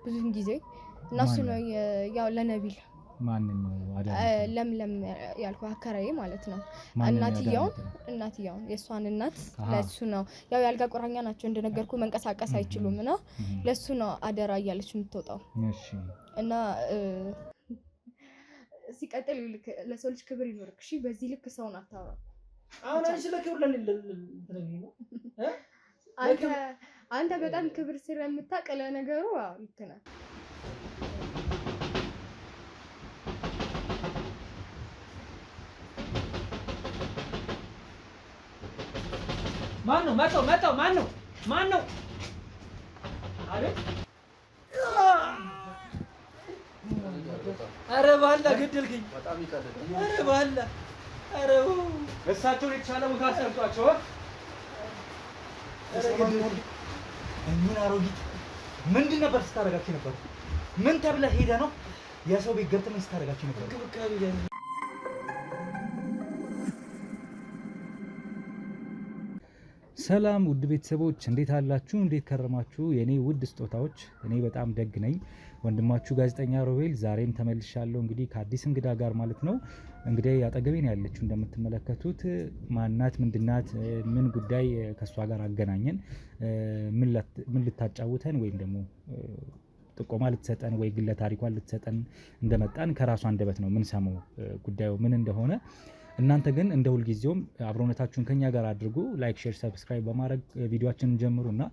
ብዙ ጊዜ እነሱ ነው ያው ለነቢል ማን ነው አዳም ለምለም ያልኩ አከራዬ ማለት ነው እናትየው የሷን እናት ለሱ ነው ያው ያልጋ ቁራኛ ናቸው እንደነገርኩ መንቀሳቀስ አይችሉምና ለሱ ነው አደራ እያለች የምትወጣው እሺ እና ሲቀጥል ለሰው ልጅ ክብር ይኖርክ እሺ በዚህ ልክ ሰውን አታውራ አሁን አንቺ ለክብር ለኔ ነው አንተ በጣም ክብር ስለምታውቅ ለነገሩ ልክ ነህ ማነው መጣው ማነው አቤት አረ ባላ ገደልከኝ በጣም ይቀደል አረ ባላ አረ እሳቸው የተሻለ ቦታ አሰርቷቸው ምን አሮጊት ምንድን ነበር ስታረጋችሁ ነበር ምን ተብለ ሄደ ነው የሰው ቤት ገብተህ ምን ስታረጋችሁ ነበር ክብካቤ ያለ ሰላም ውድ ቤተሰቦች እንዴት አላችሁ እንዴት ከረማችሁ የኔ ውድ ስጦታዎች እኔ በጣም ደግ ነኝ ወንድማችሁ ጋዜጠኛ ሮቤል ዛሬም ተመልሻለሁ እንግዲህ ከአዲስ እንግዳ ጋር ማለት ነው እንግዲህ አጠገቤ ነው ያለችው እንደምትመለከቱት ማናት ምንድናት ምን ጉዳይ ከሷ ጋር አገናኘን ምን ልታጫውተን ወይም ደግሞ ጥቆማ ልትሰጠን ወይ ግለ ታሪኳን ልትሰጠን እንደመጣን ከራሷ አንደበት ነው ምን ሰማው ጉዳዩ ምን እንደሆነ እናንተ ግን እንደ ሁሉ ጊዜውም አብሮነታችሁን ከኛ ጋር አድርጉ ላይክ ሼር ሰብስክራይብ በማድረግ ቪዲዮአችንን ጀምሩና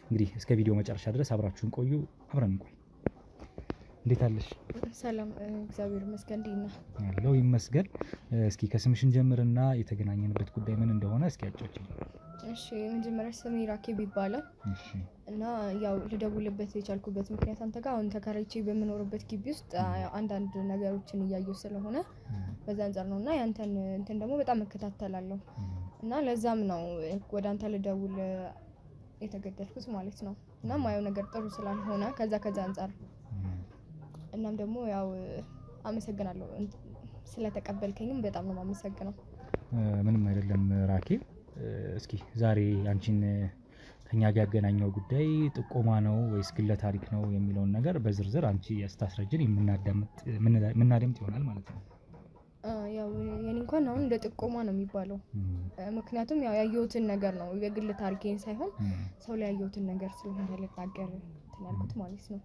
እንግዲህ እስከ ቪዲዮ መጨረሻ ድረስ አብራችሁን ቆዩ አብረን እንቆይ እንዴት አለሽ ሰላም እግዚአብሔር ይመስገን ዲና ያለው ይመስገን እስኪ ከስምሽን ጀምርና የተገናኘንበት ጉዳይ ምን እንደሆነ እስኪ አጫውቺኝ እሺ መጀመሪያ ስሜ ራኬብ ይባላል እሺ እና ያው ልደውልበት የቻልኩበት ምክንያት አንተ ጋር አሁን ተከራይቼ በመኖርበት ግቢ ውስጥ አንዳንድ ነገሮችን እያየሁ ስለሆነ በዛ አንፃር ነውና ያንተን እንትን ደግሞ በጣም እከታተላለሁ እና ለዛም ነው ወደ አንተ ልደውል የተገደድኩት ማለት ነው እና ማየው ነገር ጥሩ ስላልሆነ ከዛ አንፃር እናም ደግሞ ያው አመሰግናለሁ ስለተቀበልከኝም በጣም ነው ማመሰግነው ምንም አይደለም ራኬብ እስኪ ዛሬ አንቺን ከኛ ጋር ያገናኘው ጉዳይ ጥቆማ ነው ወይስ ግለ ታሪክ ነው የሚለውን ነገር በዝርዝር አንቺ ያስታስረጅን የምናደምጥ ይሆናል ማለት ነው ያው የኔ እንኳን አሁን እንደ ጥቆማ ነው የሚባለው ምክንያቱም ያው ያየሁትን ነገር ነው የግል ታሪኬን ሳይሆን ሰው ላይ ያየሁትን ነገር ስለሆነ ልናገር ተናልኩት ማለት ነው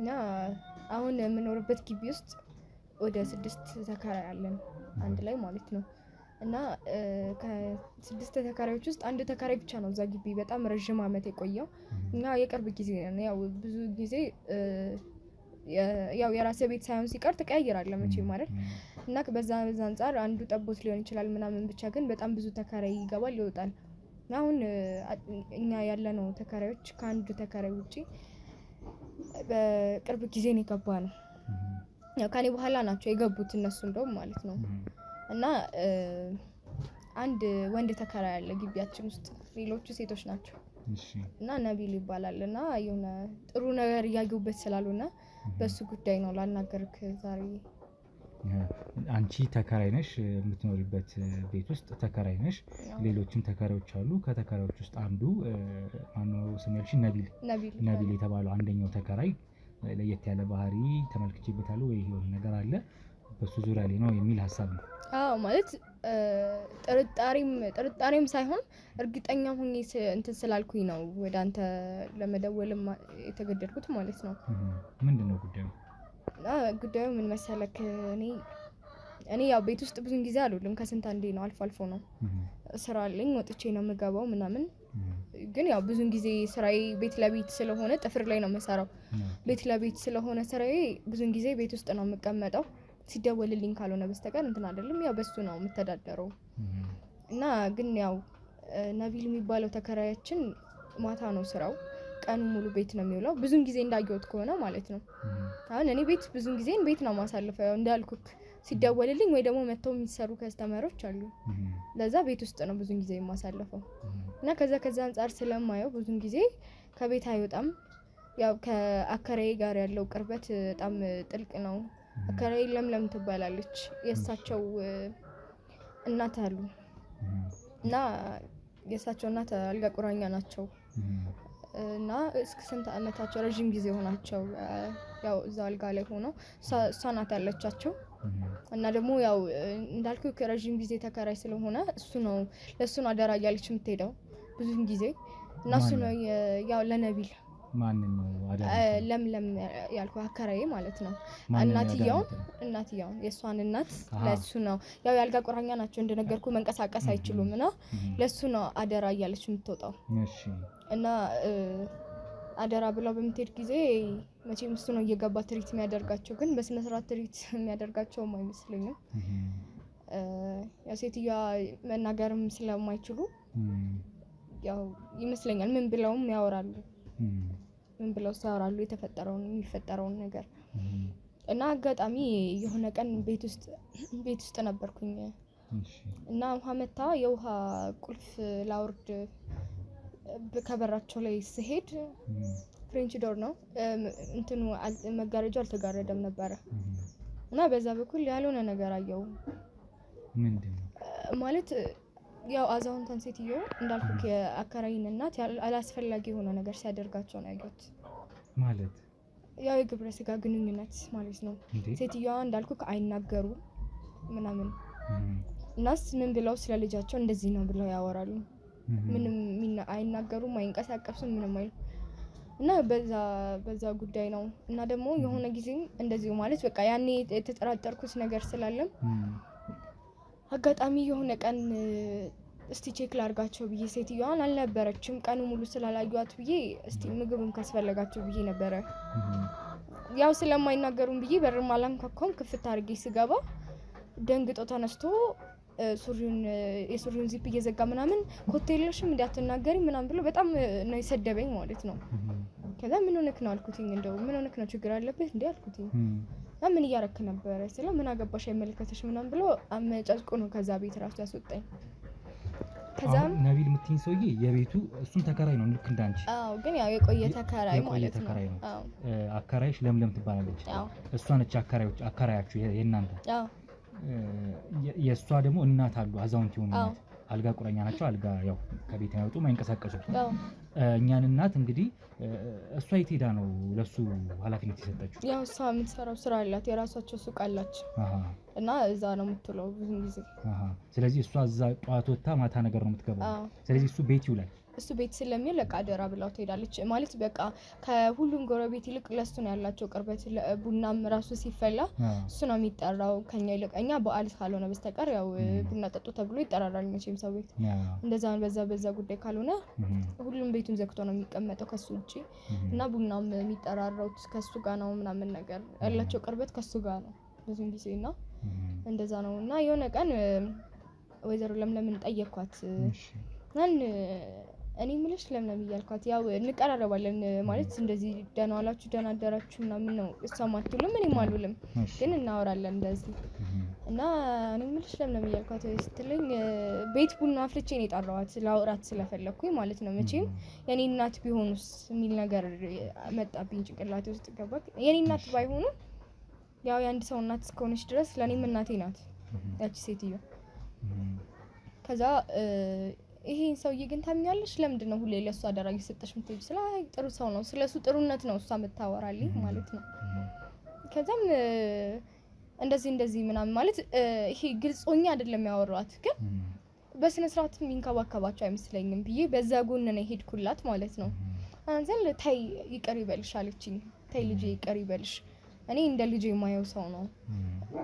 እና አሁን የምኖርበት ግቢ ውስጥ ወደ 6 ተከራይ አለን አንድ ላይ ማለት ነው እና ከ6 ተከራዮች ውስጥ አንድ ተከራይ ብቻ ነው እዛ ግቢ በጣም ረጅም አመት የቆየው እና የቅርብ ጊዜ ነው ያው ብዙ ጊዜ ያው የራሴ ቤት ሳይሆን ሲቀር ተቀያይራለህ መቼም ማለት እና በዛ አንፃር አንዱ ጠቦት ሊሆን ይችላል ምናምን ብቻ ግን በጣም ብዙ ተከራይ ይገባል ይወጣል አሁን እኛ ያለነው ተከራዮች ከአንድ ተከራይ ውጪ በቅርብ ጊዜ ነው የገባነው ያው ከኔ በኋላ ናቸው የገቡት እነሱ እንደውም ማለት ነው እና አንድ ወንድ ተከራይ አለ ግቢያችን ውስጥ ሌሎቹ ሴቶች ናቸው እሺ እና ነቢል ይባላልና የሆነ ጥሩ ነገር ያዩበት ስላልሆነ በሱ ጉዳይ ነው ላናገርክ ዛሬ አንቺ ተከራይ ነሽ የምትኖሪበት ቤት ውስጥ ተከራይ ነሽ ሌሎችም ተከራዮች አሉ ከተከራዮች ውስጥ አንዱ ማነው ስሜልሽ ነቢል የተባለው አንደኛው ተከራይ ለየት ያለ ባህሪ ተመልክቼበታለሁ ወይ የሆነ ነገር አለ በሱ ዙሪያ ላይ ነው የሚል ሐሳብ ነው አዎ ማለት ጥርጣሬም ሳይሆን እርግጠኛ ሆኜ እንትን ስላልኩኝ ነው ወደ አንተ ለመደወልም የተገደድኩት ማለት ነው ምንድነው ጉዳዩ ጉዳዩ ምን መሰለክ እኔ ያው ቤት ውስጥ ብዙ ጊዜ አልውልም ከስንት አንዴ ነው አልፎ ነው ስራ አለኝ ወጥቼ ነው የምገባው ምናምን ግን ያው ብዙ ጊዜ ስራዬ ቤት ለቤት ስለሆነ ጥፍር ላይ ነው የምሰራው ቤት ለቤት ስለሆነ ስራዬ ብዙ ጊዜ ቤት ውስጥ ነው የምቀመጠው ሲደወልልኝ ካልሆነ በስተቀር እንትን አይደለም ያው በሱ ነው የምተዳደረው እና ግን ያው ነቢል የሚባለው ተከራያችን ማታ ነው ስራው ቀኑ ሙሉ ቤት ነው የሚውለው ብዙ ጊዜ እንዳየሁት ከሆነ ማለት ነው አሁን እኔ ብዙ ጊዜ ቤት ነው ማሳልፈው ያው እንዳልኩክ ሲደወልልኝ ወይ ደግሞ መተው የሚሰሩ ከስተመሮች አሉ ለዛ ቤት ውስጥ ነው ብዙ ጊዜ የማሳልፈው እና ከዛ አንፃር ስለማየው ብዙ ጊዜ ከቤት አይወጣም ያው ከአከራዬ ጋር ያለው ቅርበት በጣም ጥልቅ ነው አከራዬ ለምለም ትባላለች የእሳቸው እናት አሉ እና የእሳቸው እናት አልጋ ቁራኛ ናቸው እና እስከ ስንት አመታቸው ረጅም ጊዜ ሆናቸው ያው እዛ አልጋ ላይ ሆነው እሷ ናት ያለቻቸው እና ደግሞ ያው እንዳልኩ ረጅም ጊዜ ተከራይ ስለሆነ እሱ ነው ለሱ ነው አደራ እያለች የምትሄደው ብዙም ጊዜ እና እሱ ነው ያው ለነቢል ማን ነው አደራ ለምለም ያልኩ አከራይ ማለት ነው እናትየው የሷን እናት ለሱ ነው ያው ያልጋ ቁራኛ ናቸው እንደነገርኩ መንቀሳቀስ አይችሉም እና ለሱ ነው አደራ እያለች የምትወጣው እሺ እና አደራ ብለው በምትሄድ ጊዜ መቼም እሱ ነው እየገባ ትሪት የሚያደርጋቸው ግን በስነ ስርዓት ትሪት የሚያደርጋቸውም አይመስለኝም ያው ሴትዮዋ መናገርም ስለማይችሉ ያው ይመስለኛል ምን ብለውም ያወራሉ ምን ብለው ያወራሉ የሚፈጠረውን ነገር እና አጋጣሚ የሆነ ቀን ቤት ውስጥ ነበርኩኝ እና ውሃ መታ የውሃ ቁልፍ ላውርድ ከበራቸው ላይ ስሄድ ፍሬንች ዶር ነው እንትኑ መጋረጃው አልተጋረደም ነበር እና በዛ በኩል ያልሆነ ነገር አየው ምንድነው ማለት ያው አዛውንታን ሴትዮ እንዳልኩክ የአከራይን እናት አላስፈላጊ የሆነ ነገር ሲያደርጋቸው ነው ያዩት ማለት ያው የግብረ ስጋ ግንኙነት ማለት ነው ሴትዮዋ እንዳልኩክ አይናገሩ ምናምን እናስ ምን ብለው ስለ ልጃቸው እንደዚህ ነው ብለው ያወራሉ ምንም አይናገሩም አይንቀሳቀሱም ምንም አይሉ እና በዛ ጉዳይ ነው እና ደግሞ የሆነ ጊዜ እንደዚህ ማለት በቃ ያኔ የተጠራጠርኩት ነገር ስላለም አጋጣሚ የሆነ ቀን እስቲ ቼክ ላርጋቸው ብዬ ሴትዮዋን አልነበረችም ቀኑ ሙሉ ስላላዩት ብዬ እስቲ ምግብም ካስፈለጋቸው ብዬ ነበረ ያው ስለማይናገሩም ብዬ በርም አላንኳኳም ክፍት አድርጌ ስገባ ደንግጦ ተነስቶ የሱሪውን ዚፕ እየዘጋ ምናምን ኮቴልሽም እንዳትናገሪ ምናምን ብሎ በጣም ነው የሰደበኝ ማለት ነው ከዛ ምን ሆነክ ነው አልኩትኝ እንደው ምን ሆነክ ነው ችግር አለበት እንዴ አልኩትኝ ምን እያረክ ነበር ስለ ምን አገባሽ አይመለከተሽ ምናምን ብሎ አመጫጭቆ ነው ከዛ ቤት ራሱ ያስወጣኝ ከዛም ነቢል ምትኝ ሰውዬ የቤቱ እሱም ተከራይ ነው ልክ እንዳንቺ ግን ያው የቆየ ተከራይ ማለት ነው አከራይሽ ለምለም ትባላለች እሷ ነች አከራያችሁ የእናንተ የእሷ ደግሞ እናት አሉ አዛውንት የሆኑ እናት አልጋ ቁረኛ ናቸው አልጋ ያው ከቤት አይወጡ ማይንቀሳቀሱ እኛን እናት እንግዲህ እሷ የት ሄዳ ነው ለሱ ኃላፊነት የሰጠችው ያው እሷ የምትሰራው ስራ አላት የራሳቸው ሱቅ አላቸው እና እዛ ነው የምትውለው ብዙ ጊዜ ስለዚህ እሷ እዛ ጠዋት ወጥታ ማታ ነገር ነው የምትገባው ስለዚህ እሱ ቤት ይውላል እሱ ቤት ስለሚል ለቃ አደራ ብላው ትሄዳለች ማለት በቃ ከሁሉም ጎረቤት ይልቅ ለሱ ነው ያላቸው ቅርበት ቡናም ራሱ ሲፈላ እሱ ነው የሚጠራው ከኛ ይልቅ እኛ በዓል ካልሆነ በስተቀር ያው ቡና ጠጡ ተብሎ ይጠራራል መቼም ሰው ቤት እንደዛ በዛ ጉዳይ ካልሆነ ሁሉም ቤቱን ዘግቶ ነው የሚቀመጠው ከሱ ውጪ እና ቡናም የሚጠራራው ከሱ ጋር ነው ምናምን ነገር ያላቸው ቅርበት ከሱ ጋር ነው ብዙ ጊዜና እንደዛ ነው እና የሆነ ቀን ወይዘሮ ለምለምን ጠየኳት እኔ ምልሽ ለምለም እያልኳት ያው እንቀራረባለን ማለት እንደዚህ ደህና ዋላችሁ ደህና አደራችሁ ምናምን ነው እሷም አትሉም እኔም አልውልም ግን እናወራለን እንደዚህ እና እኔ ምልሽ ለምለም እያልኳት ስትለኝ ቤት ቡና አፍልቼ ነው የጠራኋት ላውራት ስለፈለኩኝ ማለት ነው መቼም የኔ እናት ቢሆኑስ የሚል ነገር መጣብኝ ጭንቅላቴ ውስጥ ገባ የኔ እናት ባይሆኑ ያው የአንድ ሰው እናት እስከሆነች ድረስ ለኔም እናቴ ናት ያቺ ሴትዮ ከዛ ይሄን ሰውዬ ግን ታምኛለሽ ለምንድን ነው ሁሌ ለሱ አደራ እየሰጠሽ ምትይው ስለ ጥሩ ሰው ነው ስለሱ ጥሩነት ነው እሷ የምታወራልኝ ማለት ነው ከዛም እንደዚህ ምናምን ማለት ይሄ ግልጾኛ አይደለም ያወራዋት ግን በስነ ስርዓት የሚንከባከባቸው አይመስለኝም ብዬ በዛ ጎን ነው ሄድኩላት ማለት ነው አንዘል ታይ ይቀር ይበልሽ አለችኝ ታይ ልጄ ይቀር ይበልሽ እኔ እንደ ልጄ የማየው ሰው ነው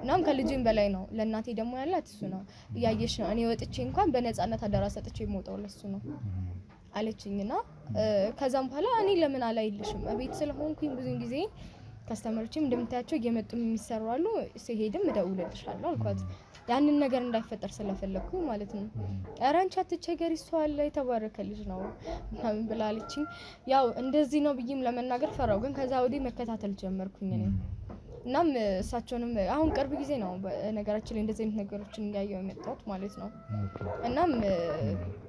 እናም ከልጄም በላይ ነው ለእናቴ ደግሞ ያላት እሱ ነው ያየሽ ነው እኔ ወጥቼ እንኳን በነፃነት አደራ ሰጥቼ የምወጣው ለሱ ነው አለችኝና ከዛም በኋላ እኔ ለምን አላይልሽም ቤት ስለሆንኩኝ ብዙ ጊዜ ከስተመሮችም እንደምታያቸው እየመጡ የሚሰሩ አሉ ሲሄድም እደውልልሻለሁ አልኳት ያንን ነገር እንዳይፈጠር ስለፈለኩኝ ማለት ነው ኧረ አንቺ አትቸገሪ እሱ አለ የተባረከ ልጅ ነው ምናምን ብላለችኝ ያው እንደዚህ ነው ብዬም ለመናገር ፈራው ግን ከዛ ወዲህ መከታተል ጀመርኩኝ እኔ እናም እሳቸውንም አሁን ቅርብ ጊዜ ነው ነገራችን ላይ እንደዚህ አይነት ነገሮችን እያየሁ የመጣሁት ማለት ነው እናም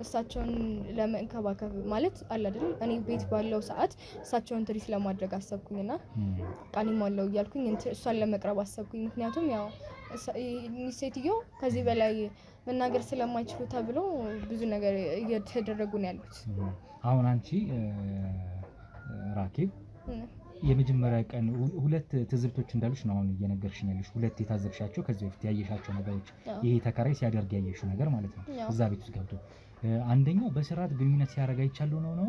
እሳቸውን ለመንከባከብ ማለት አለ አይደል እኔ ቤት ባለው ሰዓት እሳቸውን ትሪት ለማድረግ አሰብኩኝና ቃሊም አለው እያልኩኝ እሷን ለመቅረብ አሰብኩኝ ምክንያቱም ያው ሴትዮ ከዚህ በላይ መናገር ስለማይችሉ ተብሎ ብዙ ነገር እየተደረጉ ነው ያሉት። አሁን አንቺ ራኬብ የመጀመሪያ ቀን ሁለት ትዝብቶች እንዳሉሽ ነው አሁን እየነገርሽኝ ያለሽ። ሁለት የታዘብሻቸው ከዚህ በፊት ያየሻቸው ነገሮች ይሄ ተከራይ ሲያደርግ ያየሽው ነገር ማለት ነው እዛ ቤት ውስጥ ገብቶ። አንደኛው በስርዓት ግንኙነት ሲያደርግ አይቻለሁ ነው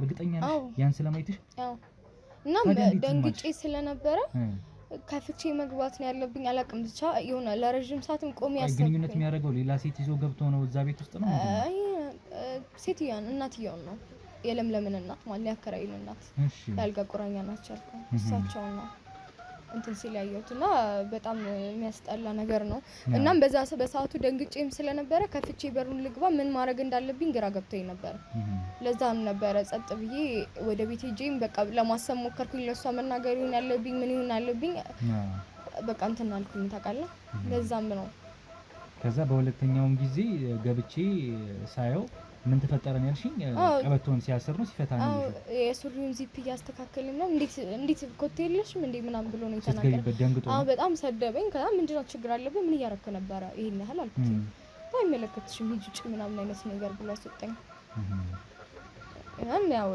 እርግጠኛ ነሽ? ያን ስለማይትሽ? አዎ። እና ደንግጬ ስለነበረ ከፍቼ መግባት ነው ያለብኝ። አላውቅም ብቻ የሆነ ለረጅም ሰዓትም ቆሜ ያሰብኩኝ። ግንኙነት የሚያደርገው ሌላ ሴት ይዞ ገብቶ ነው እዛ ቤት ውስጥ ነው? አይ ሴትዮዋን እናትየውን ነው የለምለምን እናት ማለት ያከራዩን እናት ያልጋ ቁራኛ ናቸው አልኩ። እሳቸው ነው እንትን ሲል ያየሁት እና በጣም የሚያስጠላ ነገር ነው። እናም በሰዓቱ ደንግጬም ስለነበረ ከፍቼ በሩን ልግባ ምን ማድረግ እንዳለብኝ ግራ ገብቶኝ ነበር። ለዛም ነበረ ጸጥ ብዬ ወደ ቤት ሄጄም በቃ ለማሰብ ሞከርኩኝ። ለሷ መናገር ይሁን ያለብኝ ምን ይሁን ያለብኝ በቃ እንትን አልኩኝ ታውቃለህ። ለዛም ነው ከዛ በሁለተኛውም ጊዜ ገብቼ ሳየው ምን ተፈጠረ ነው ያልሽኝ? ቀበቶን ሲያስር ነው ሲፈታ ነው? የሱሪውን ዚፕ እያስተካከልን ነው። እንዴት ኮቴ የለሽም እንዴ ምናምን ብሎ ነው የተናገረው። በጣም ሰደበኝ። ከዛ ምንድነው ችግር አለብህ? ምን እያረክ ነበረ? ይሄን ያህል አልኩት። አይመለከትሽም ሂጂ ውጪ ምናምን አይነት ነገር ብሎ አስወጣኝ። ያው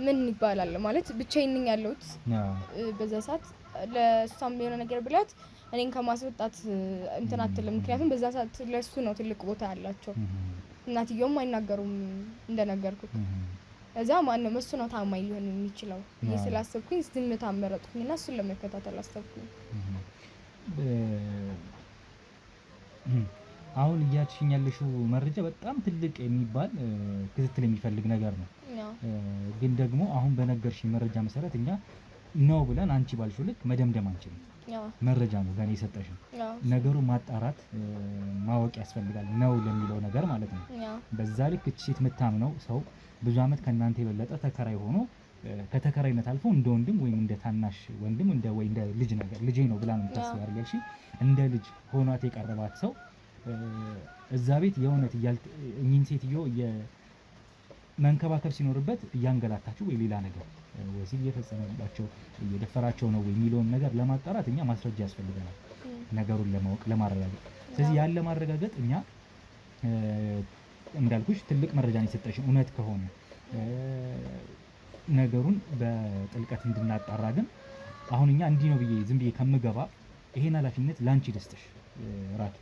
ምን ይባላል ማለት ብቻዬን ነኝ ያለሁት በዛ ሰዓት። ለእሷም የሆነ ነገር ብላት እኔን ከማስወጣት እንትን አትልም። ምክንያቱም በዛ ሰዓት ለሱ ነው ትልቅ ቦታ ያላቸው። እናትየውም አይናገሩም እንደነገርኩት። እዛ ማንም እሱ ነው ታማኝ ሊሆን የሚችለው ስላሰብኩኝ ዝምታ መረጥኩኝ እና እሱን ለመከታተል አሰብኩኝ። አሁን እያልሽኝ ያለሽው መረጃ በጣም ትልቅ የሚባል ክትትል የሚፈልግ ነገር ነው። ግን ደግሞ አሁን በነገርሽኝ መረጃ መሰረት እኛ ነው ብለን አንቺ ባልሽው ልክ መደምደም አንችልም። መረጃ ነው ገና የሰጠሽን። ነገሩ ማጣራት ማወቅ ያስፈልጋል ነው ለሚለው ነገር ማለት ነው። በዛ ልክ እቺ ሴት የምታምነው ሰው ብዙ አመት ከእናንተ የበለጠ ተከራይ ሆኖ ከተከራይነት አልፎ እንደ ወንድም ወይም እንደ ታናሽ ወንድም ወይ እንደ ልጅ ነገር ልጄ ነው ብላ ነው የምታስበው አይደል? እንደ ልጅ ሆኗት የቀረባት ሰው እዛ ቤት የእውነት እኚህን ሴትዮ መንከባከብ ሲኖርበት እያንገላታችሁ ወይ ሌላ ነገር ወሲብ እየፈጸመባቸው እየደፈራቸው ነው ወይ የሚለውን ነገር ለማጣራት እኛ ማስረጃ ያስፈልገናል፣ ነገሩን ለማወቅ ለማረጋገጥ። ስለዚህ ያን ለማረጋገጥ እኛ እንዳልኩሽ ትልቅ መረጃ ነው የሰጠሽን። እውነት ከሆነ ነገሩን በጥልቀት እንድናጣራ ግን አሁን እኛ እንዲህ ነው ብዬ ዝም ብዬ ከምገባ ይሄን ኃላፊነት ላንቺ ልስጥሽ ራኪ።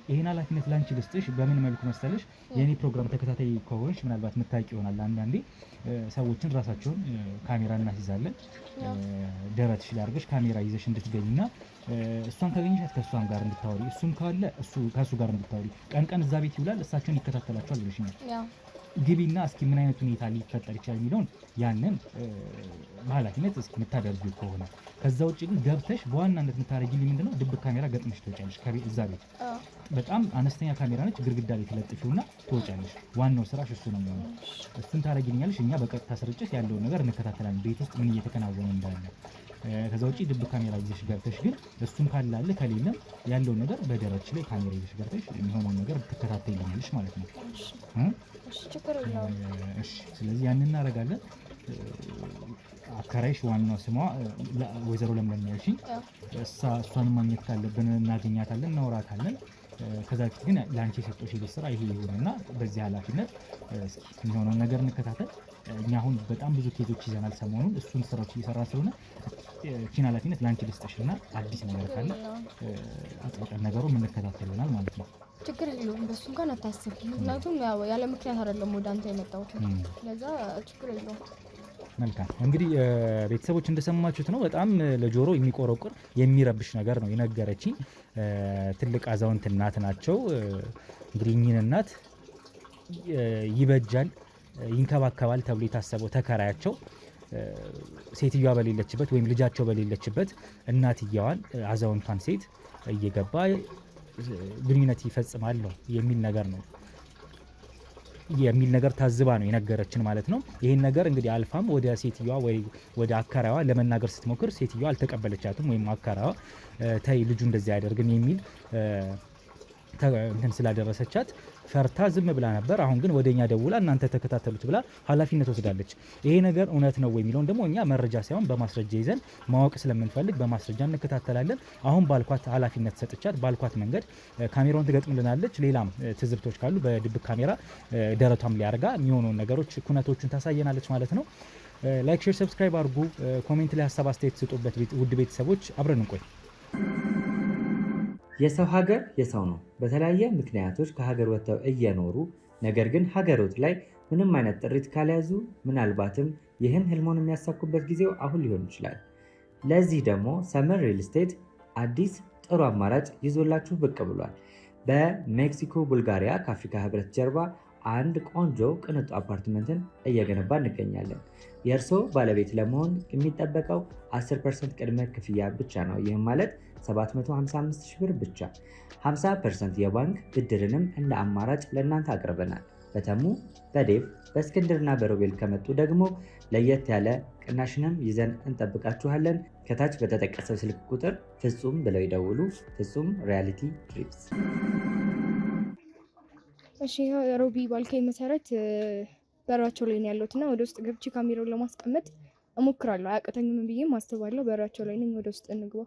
ይሄን ኃላፊነት ላንቺ ልስጥሽ በምን መልኩ መሰለሽ? የኔ ፕሮግራም ተከታታይ ከሆንሽ ምናልባት ምታቂ ይሆናል። አንዳንዴ ሰዎችን ራሳቸውን ካሜራ እናስይዛለን። ደረትሽ ላይ አድርገሽ ካሜራ ይዘሽ እንድትገኝና እሷን ካገኘሻት ከእሷም ጋር እንድታወሪ፣ እሱም ካለ ከእሱ ጋር እንድታወሪ። ቀን ቀን እዛ ቤት ይውላል፣ እሳቸውን ይከታተላቸዋል ብለሽኛል። ግቢና እስኪ ምን አይነት ሁኔታ ሊፈጠር ይችላል የሚለውን ያንን በኃላፊነት እስኪ የምታደርጊው ከሆነ ከዛ ውጭ ግን ገብተሽ በዋናነት የምታደርጊልኝ ምንድነው ድብቅ ካሜራ ገጥመሽ ትወጫለሽ። እዛ ቤት በጣም አነስተኛ ካሜራ ነች፣ ግድግዳ ላይ ተለጥፊውና ትወጫለሽ። ዋናው ስራሽ እሱ ነው የሚሆነው። እሱን ታደርጊልኛለሽ፣ እኛ በቀጥታ ስርጭት ያለውን ነገር እንከታተላለን፣ ቤት ውስጥ ምን እየተከናወነ እንዳለ። ከዛ ውጭ ድብቅ ካሜራ ይዘሽ ገብተሽ ግን እሱም ካላለ ከሌለም ያለውን ነገር በደረትሽ ላይ ካሜራ ይዘሽ ገብተሽ የሚሆነውን ነገር ትከታተይልኛለሽ ማለት ነው። እሺ፣ ስለዚህ ያንን እናደርጋለን። አከራይሽ ዋናው ስሟ ወይዘሮ ለምለም ያልሽኝ፣ እሷንም ማግኘት ካለብን እናገኛታለን፣ እናወራታለን። ከዛ በፊት ግን ለአንቺ የሰጠሁሽ የቤት ስራ ይሄ ይሆንና በዚህ ኃላፊነት እስኪ የሚሆነውን ነገር እንከታተል። እኛ አሁን በጣም ብዙ ኬዞች ይዘናል ሰሞኑን፣ እሱን ስራዎች እየሰራ ስለሆነ ቺን ኃላፊነት ለአንቺ ልስጥሽና አዲስ ነገር ካለ አጥብቀን ነገሩ የምንከታተል ይሆናል ማለት ነው። ችግር የለውም፣ በሱ እንኳን አታስብ። ምክንያቱም ያለ ምክንያት አይደለም ወደ አንተ የመጣሁት፣ ለዛ ችግር የለውም። መልካም እንግዲህ ቤተሰቦች እንደሰማችሁት ነው። በጣም ለጆሮ የሚቆረቁር የሚረብሽ ነገር ነው የነገረችኝ። ትልቅ አዛውንት እናት ናቸው። እንግዲህ እኚህን እናት ይበጃል ይንከባከባል ተብሎ የታሰበው ተከራያቸው ሴትዮዋ በሌለችበት ወይም ልጃቸው በሌለችበት እናትየዋን አዛውንቷን ሴት እየገባ ግንኙነት ይፈጽማል የሚል ነገር ታዝባ ነው የነገረችን ማለት ነው። ይህን ነገር እንግዲህ አልፋም ወደ ሴትዮዋ ወይ ወደ አከራዋ ለመናገር ስትሞክር ሴትዮዋ አልተቀበለቻትም። ወይም አከራዋ ተይ ልጁ እንደዚህ አያደርግም የሚል እንትን ስላደረሰቻት ፈርታ ዝም ብላ ነበር። አሁን ግን ወደኛ ደውላ እናንተ ተከታተሉት ብላ ኃላፊነት ወስዳለች። ይሄ ነገር እውነት ነው ወይ የሚለውን ደግሞ እኛ መረጃ ሳይሆን በማስረጃ ይዘን ማወቅ ስለምንፈልግ በማስረጃ እንከታተላለን። አሁን ባልኳት ኃላፊነት ሰጥቻት ባልኳት መንገድ ካሜራውን ትገጥምልናለች። ሌላም ትዝብቶች ካሉ በድብቅ ካሜራ ደረቷም ሊያርጋ የሚሆነውን ነገሮች ኩነቶቹን ታሳየናለች ማለት ነው። ላይክ፣ ሼር፣ ሰብስክራይብ አድርጉ። ኮሜንት ላይ ሀሳብ አስተያየት ስጡበት። ውድ ቤተሰቦች አብረን እንቆይ። የሰው ሀገር የሰው ነው። በተለያየ ምክንያቶች ከሀገር ወጥተው እየኖሩ ነገር ግን ሀገሮት ላይ ምንም አይነት ጥሪት ካልያዙ ምናልባትም ይህን ህልሞን የሚያሳኩበት ጊዜው አሁን ሊሆን ይችላል። ለዚህ ደግሞ ሰመር ሪል ስቴት አዲስ ጥሩ አማራጭ ይዞላችሁ ብቅ ብሏል። በሜክሲኮ ቡልጋሪያ ከአፍሪካ ህብረት ጀርባ አንድ ቆንጆ ቅንጡ አፓርትመንትን እየገነባ እንገኛለን። የእርስዎ ባለቤት ለመሆን የሚጠበቀው 10% ቅድመ ክፍያ ብቻ ነው። ይህም ማለት 755 ሺህ ብር ብቻ። 50% የባንክ ብድርንም እንደ አማራጭ ለእናንተ አቅርበናል። በተሙ በዴቭ በእስክንድርና በሮቤል ከመጡ ደግሞ ለየት ያለ ቅናሽንም ይዘን እንጠብቃችኋለን። ከታች በተጠቀሰው ስልክ ቁጥር ፍጹም ብለው ይደውሉ። ፍጹም ሪያሊቲ ድሪምስ። እሺ ሮቢ ባልከኝ መሰረት በራቸው ላይ ነው ያለሁትና ወደ ውስጥ ገብቼ ካሜራውን ለማስቀመጥ እሞክራለሁ። አያቅተኝም ብዬ አስባለሁ። በራቸው ላይ ነኝ። ወደ ውስጥ እንግባ።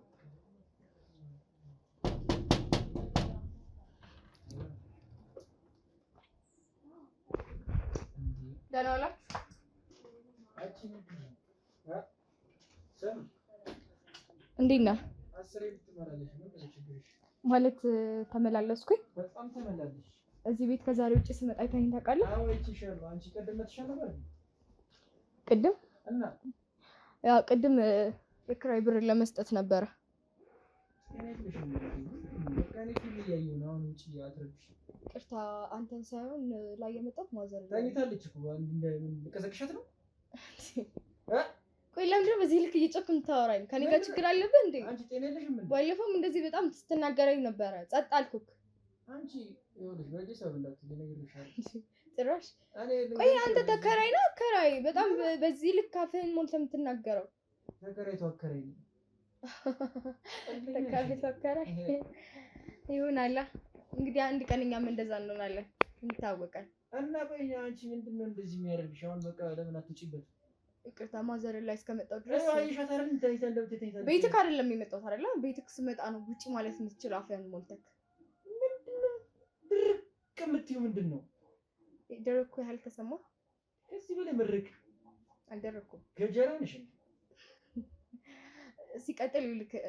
ደህና ዋላችሁ። እንዴት ነህ? ማለት ተመላለስኩኝ። በጣም ተመላለስሽ። እዚህ ቤት ከዛሬ ውጭ ስመጣ አይተኸኝ ታውቃለህ? አዎ አይቼሻለሁ። አንቺ ቀደም መጥተሻል ነበር። ቅድም እና ያው ቅድም የክራይ ብር ለመስጠት ነበረ። ቅርታ አንተን ሳይሆን ላይ የመጣሁት ማዘር ታኝታለች እኮ ልቀሰቅሻት ነው። ቆይ ለምንድን ነው በዚህ ልክ እየጮክ የምታወራኝ? ከኔ ጋር ችግር አለብህ እንዴ? አንቺ ጤና የለሽም እንዴ? ባለፈውም እንደዚህ በጣም ስትናገረኝ ነበረ። ጸጥ አልኩክ። አንቺ ይኸውልሽ በዚህ ሰው ልነግርሻለሁ ጭራሽ። ቆይ አንተ ተከራይ ነው አከራይ? በጣም በዚህ ልክ አፍህን ሞልተህ የምትናገረው። ተከራይቶ አከራይ ነው። ተከራይቶ አከራይ ይሆናል። እንግዲህ አንድ ቀን እኛም እንደዛ እንሆናለን፣ እንታወቃለን። እና ቆይ አንቺ ምንድነው እንደዚህ የሚያደርግሽ? አሁን በቃ ለምን አትውጪበት? ይቅርታ ማዘር ላይ እስከመጣሁ ድረስ አይሻት አይደል? እንትን ቤትክ አይደለም የመጣሁት አይደለ? ቤትክ ስመጣ ነው ውጪ ማለት የምትችል አፍህን ሞልተህ። ምንድነው ድርቅ የምትይው? ምንድነው ደረኩ ያህል ተሰማ? ከዚህ በላይ ምርቅ አልደረኩም። ገጀራ ነሽ። ሲቀጥል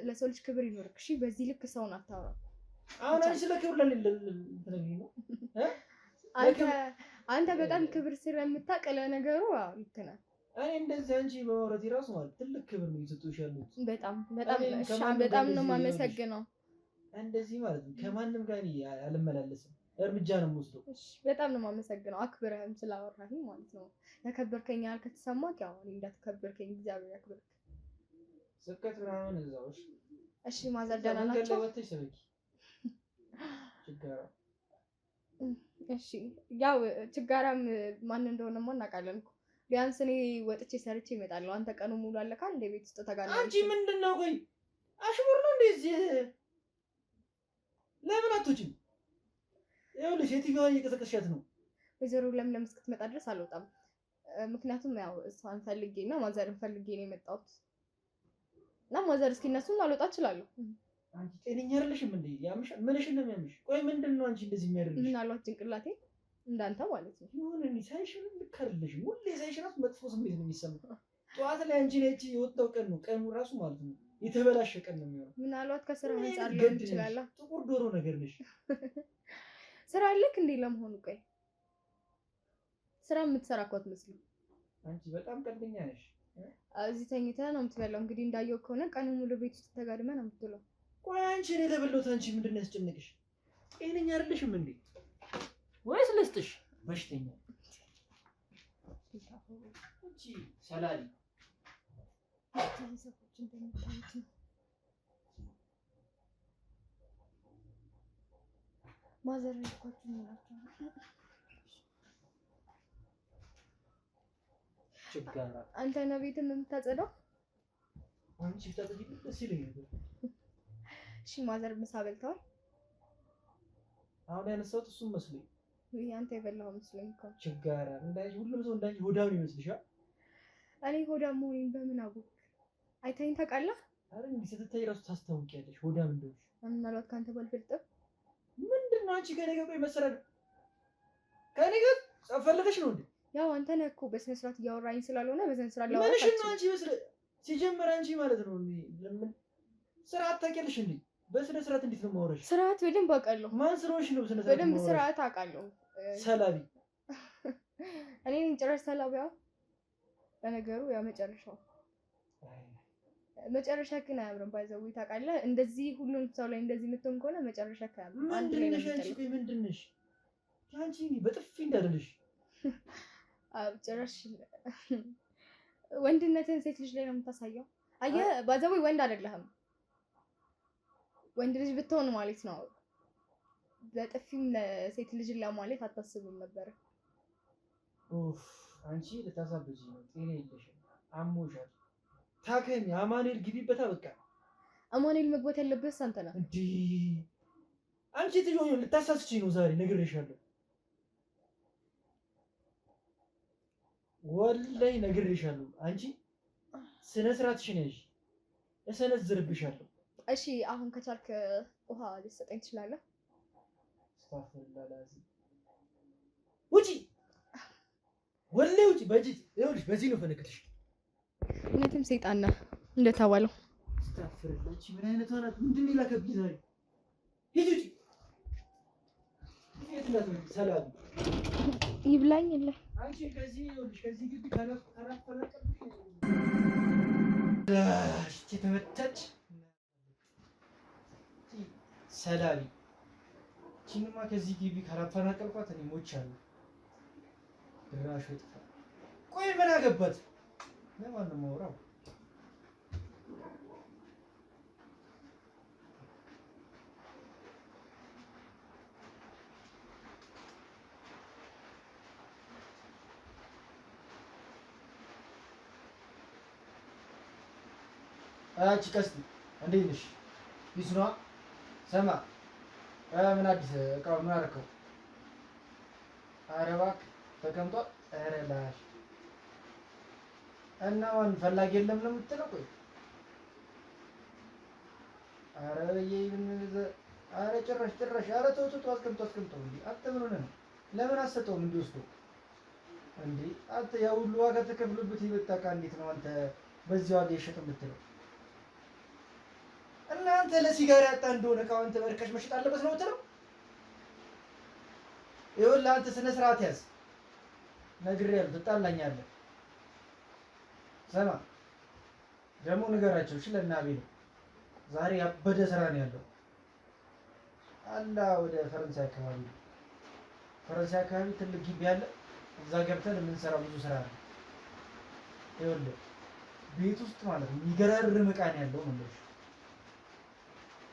ለሰው ልጅ ክብር ይኖርክ። እሺ በዚህ ልክ ሰውን አታውራ። አሁን አንቺ ለክብር ለምን ነው? አንተ በጣም ክብር ስለምታውቅ ለነገሩ ልክ ነህ። እኔ እንደዚህ አንቺ በማውራት ራሱ ማለት ትልቅ ክብር ነው እየሰጡሽ ያሉት። በጣም ነው የማመሰግነው። እንደዚህ ማለት ነው ከማንም ጋር አልመላለስም፣ እርምጃ ነው የምወስደው። እሺ በጣም ነው የማመሰግነው፣ አክብረህም ስላወራኸኝ ማለት ነው። ያከበርከኝ ያህል ከተሰማክ ያው እኔ እንዳትከበርከኝ እግዚአብሔር ያክብርክ። ስብከት ምናምን እዛው። እሺ ማዘር ደህና ናቸው? ችጋራ እሺ ያው ችጋራም ማን እንደሆነማ እናውቃለን እኮ። ቢያንስ እኔ ወጥቼ ሰርቼ እመጣለሁ። አንተ ቀኑ ሙሉ አለካል እንደ ቤት ውስጥ ተጋናለህ። አንቺ ምንድነው? ቆይ አሽሙር ነው እንደዚህ? ለምን አትወጪም? ይኸውልሽ የትኛዋን እየቀሰቀስሻት ነው? ወይዘሮ ለምለም እስክትመጣ ድረስ አልወጣም። ምክንያቱም ያው እሷን ፈልጌና ማዘርን ፈልጌ ነው የመጣሁት እና ማዘር እስኪነሱን አልወጣ እችላለሁ። አንቺ ጤነኛ አይደለሽም እንዴ? ያምሻል። ምንሽን ነው የሚያምሽ? ቆይ ምንድነው አንቺ እንደዚህ የሚያደርግሽ? ምናልባት ጭንቅላቴ እንዳንተ ማለት ነው። ይሁን እንዴ ሳይሽን ልክ አይደለሽም። ሁሌ ሳይሽን ራሱ መጥፎ ስሜት ነው የሚሰማው። ጠዋት ላይ አንቺ ነች የወጣው ቀን ነው ቀኑ ራሱ ማለት ነው የተበላሸ ቀን ነው የሚሆነው። ምናልባት ከስራ አንፃር ሊሆን ይችላል። ጥቁር ዶሮ ነገር ነሽ። ስራ አለክ እንዴ ለመሆኑ? ቆይ ስራ የምትሰራ እኮ አትመስልም። አንቺ በጣም ቀልደኛ ነሽ። እዚህ ተኝተህ ነው የምትበላው። እንግዲህ እንዳየው ከሆነ ቀኑ ሙሉ ቤት ውስጥ ተጋድመህ ነው የምትውለው። ቆይ አንቺ እኔ ለበለውት አንቺ ምንድነው ያስጨነቅሽ? ጤነኛ አይደለሽም እንዴ? ወይስ ልስጥሽ? በሽተኛ አንቺ ሰላሊ ሰዎች እንደምታዩት ነው። ማዘር ልኳችሁ ነው ችጋራ። አንተ ነህ ቤትም የምታጸዳው? አንቺ ብታጸጂ ደስ ይለኝ ነበር። እሺ ማዘር ምሳ በልተዋል? አሁን ያነሳሁት እሱን መስሎኝ። አንተ የበላኸው መስሎኝ እኮ ችጋራ እንዳንቺ ሁሉም ሰው እንዳንቺ ሆዳም ይመስልሻል? እኔ ሆዳም መሆኔን በምን አወቅ? አይተኸኝ ታውቃለህ? አረ እንዲህ ስትታይ እራሱ ታስታውቂያለሽ ሆዳም እንደሆንሽ። ምናልባት ከአንተ ባልበልጥም። ምንድን ነው አንቺ ከእኔ ጋር ቆይ መሰረት ከእኔ ጋር ፈልገሽ ነው እንዴ? ያው አንተ ነህ እኮ በስነ ስርዓት እያወራኝ ስላልሆነ በስነ ስርዓት ላወራሽ ምንሽ ነው አንቺ ሲጀመር አንቺ ማለት ነው ለምን ስርዓት ታውቂያለሽ እንዴ? በስነ ስርዓት እንዴት ነው የማወራሽ? ስርዓት በደንብ አውቃለሁ። ማን ስለሆንሽ ነው በስነ ስርዓት በደንብ ስርዓት አውቃለሁ። ሰላቢ እኔ ጭራሽ ሰላቢያ። ለነገሩ ያው መጨረሻ ግን አያምርም። ባይዘው ታውቃለህ፣ እንደዚህ ሁሉም ሰው ላይ እንደዚህ የምትሆን ከሆነ መጨረሻ ካያምርም። አንድ ላይ ነው አንቺ ምንድን ነሽ? አንቺ በጥፊ እንዳደልሽ ጭራሽ ወንድነትን ሴት ልጅ ላይ ነው የምታሳየው። አየህ ባይዘው ወንድ አይደለህም። ወንድ ልጅ ብትሆን ማለት ነው በጥፊም ለሴት ልጅ ለማለት አታስብም ነበር። ኡፍ አንቺ ልታሳብጂ ነው። ጤና የለሽም፣ አሞሻል። ታከሚ። አማኑኤል ግቢበታ። በቃ አማኑኤል መግባት ያለበት አንተ ነህ እንዴ? አንቺ ትጆኝ ልታሳስቺኝ ነው ዛሬ ነግሬሻለሁ። ወላሂ ነግሬሻለሁ። አንቺ ስነ ስርዓትሽን ያዥ፣ እሰነዝርብሻለሁ። እሺ አሁን ከቻልክ ውሃ ልትሰጠኝ ትችላለህ? ስታፈላላዚ ውጪ፣ ወላሂ ውጪ። ይኸውልሽ በዚህ ነው ፈነክትሽ። እውነትም ሰይጣን ነህ እንደተባለው። ስታፈላላቺ ምን አይነት ሆናት? ምንድን ነው የላከብኝ ዛሬ? ሂጂ ውጪ። ሰላም ይብላኝ የለ አንቺ ከዚህ ይኸውልሽ ከዚህ ግቢ ካላፈናቀልሽ እሺ ተመተች ሰላቢ ቺንማ ከዚህ ግቢ ካላፈናቀልኳት እኔ ሞቻለሁ። ድራሽ ወጥፋ። ቆይ ምን አገባት? ለማን ነው የማወራው? አንቺ ቀስቲ እንዴት ነሽ? ይስኗ ሰማ ምን አዲስ እቃው ምን አደረከው? ኧረ እባክህ ተቀምጧል። ኧረ ላሽ እና ማን ፈላጊ የለም ነው የምትለው? ቆይ ኧረ ኧረ ጭራሽ ኧረ ተው አስቀምጠው እንዴ! አንተ ምን ሆነህ ነው? ለምን አትሰጠውም እንዲወስዱ እንዴ? አንተ ያው ሁሉ ዋጋ ተከፍሎበት የመጣ ዕቃ እንዴት ነው አንተ በዚህ ዋጋ ይሸጥ የምትለው? እናንተ ለሲጋራ ያጣ እንደሆነ እቃው አንተ በርካሽ መሸጥ አለበት ነው የምትለው? ይኸውልህ አንተ ስነ ስርዓት ያዝ። ነግሬሃለሁ፣ ትጣላኛለህ። ሰማ ደግሞ ንገራቸው እሺ። ለእናቤ ነው ዛሬ ያበደ ስራ ነው ያለው። አላ ወደ ፈረንሳይ አካባቢ ትልቅ ግቢ አለ። እዛ ገብተን የምንሰራው ብዙ ስራ ነው። ይኸውልህ ቤት ውስጥ ማለት ነው የሚገራርም ዕቃ ነው ያለው ማለት ነው።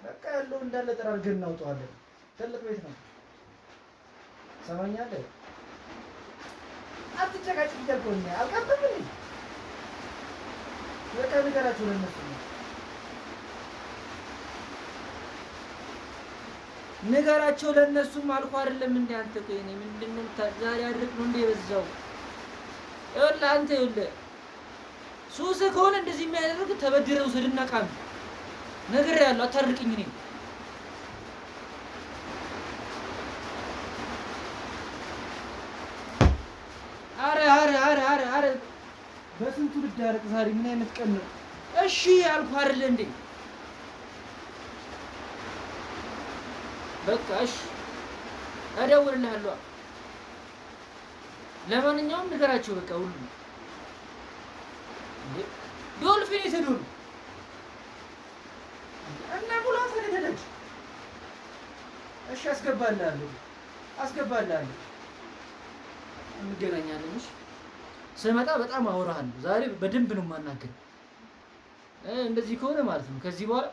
በቃ ያለው እንዳለ ጠራርገን እናውጣዋለን። ትልቅ ቤት ነው። ሰማኛለህ? አትጨቃጭቅ እያልኩህ አልቀጥልም። በቃ ንገራቸው ለእነሱ ንገራቸው ለእነሱም አልኩህ አይደለም እንደ አንተ ቆይ እኔ ምንድን ነው ዛሬ አድርቅ ነው እንደ የበዛው? ይኸውልህ አንተ ሱስህ ከሆነ እንደዚህ የሚያደርግ ተበድረው ውሰድና ቃም ነግሬሃለሁ። አታርቅኝ። እኔ አረ በስንቱ ልዳረቅ ዛሬ ምን አይነት ቀን ነው? እሺ አልኩህ አይደል እንዴ? በቃ እሺ እደውልልሃለሁ። ለማንኛውም ንገራቸው በቃ ሁሉ ዶልፊን የተዶሉ እና ሙላት ተደደች። እሺ አስገባልሃለሁ። እንገናኛለን። እሺ ስመጣ በጣም አወራሃለሁ። ዛሬ በደንብ ነው የማናግርህ። እንደዚህ ከሆነ ማለት ነው ከዚህ በኋላ